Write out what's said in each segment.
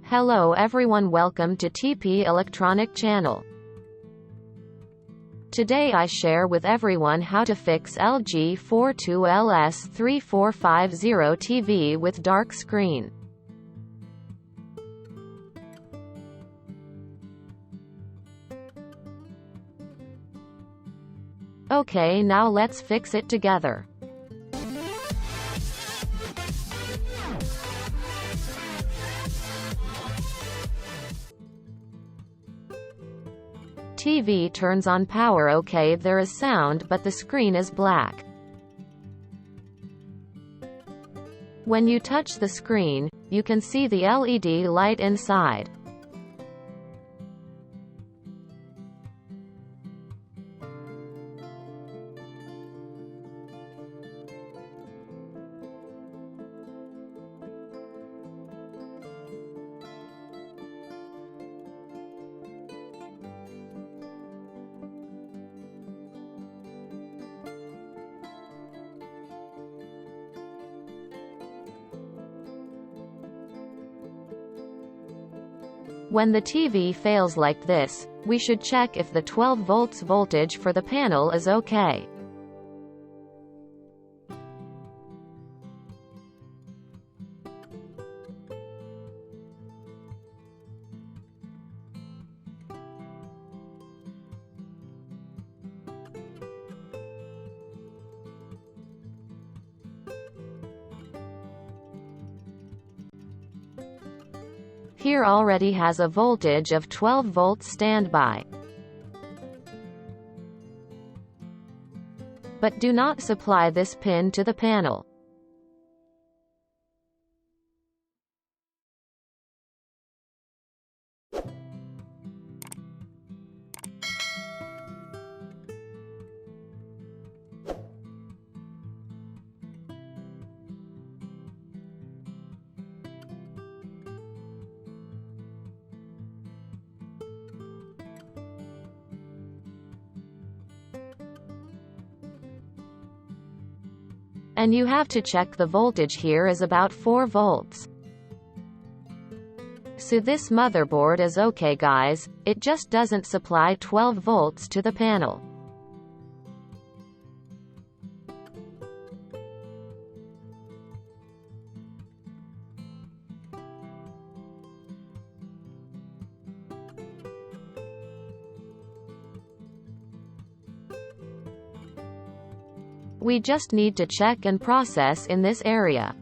Hello everyone, welcome to TPelectronic channel. Today I share with everyone how to fix LG42LS3450 TV with dark screen. Okay, now let's fix it together. TV turns on power. Okay, there is sound but the screen is black. When you touch the screen, you can see the LED light inside. When the TV fails like this, we should check if the 12 volts voltage for the panel is okay. Here already has a voltage of 12 volts standby. But do not supply this pin to the panel. And you have to check the voltage. Here is about 4 volts. So this motherboard is okay guys, it just doesn't supply 12 volts to the panel. We just need to check and process in this area.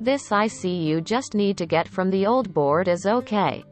This IC you just need to get from the old board is okay.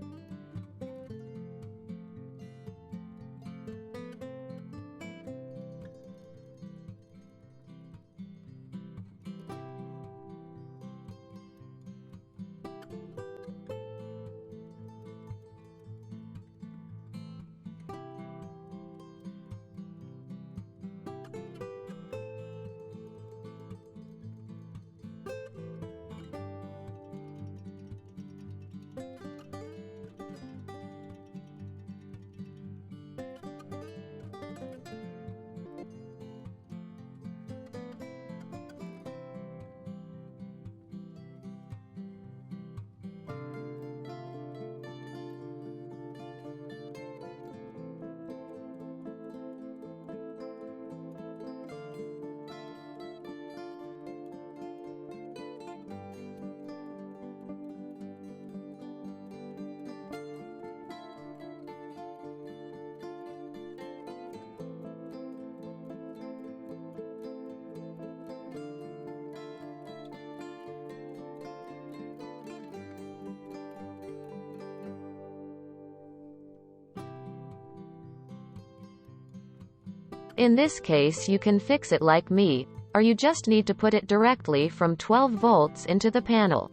In this case you can fix it like me, or you just need to put it directly from 12 volts into the panel.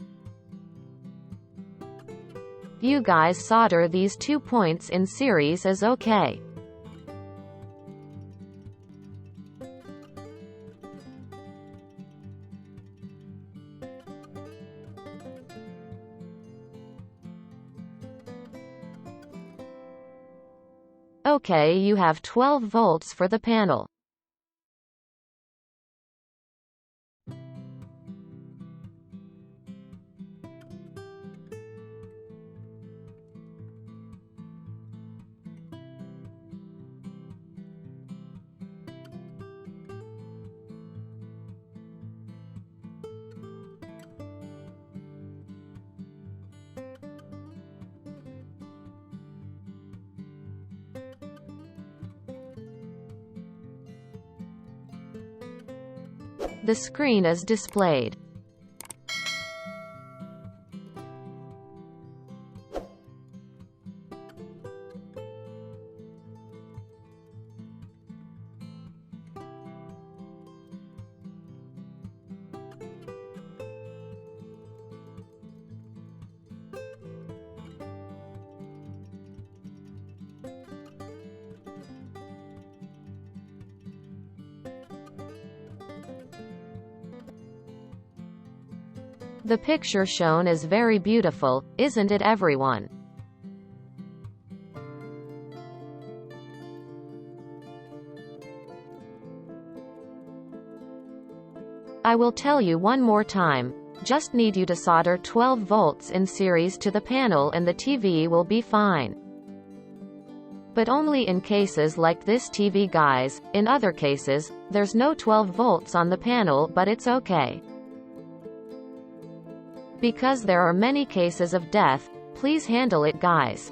You guys solder these 2 points in series is okay. Okay, you have 12 volts for the panel. The screen is displayed. The picture shown is very beautiful, isn't it everyone? I will tell you one more time. Just need you to solder 12 volts in series to the panel and the TV will be fine. But only in cases like this TV guys. In other cases, there's no 12 volts on the panel but it's okay. Because there are many cases of death, please handle it guys.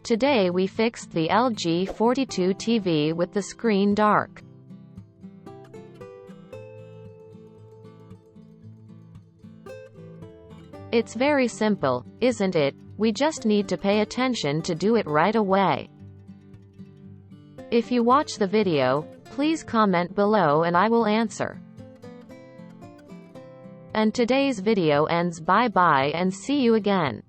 Today we fixed the LG42 TV with the screen dark. It's very simple, isn't it? We just need to pay attention to do it right away. If you watch the video, please comment below and I will answer. And today's video ends. Bye bye and see you again.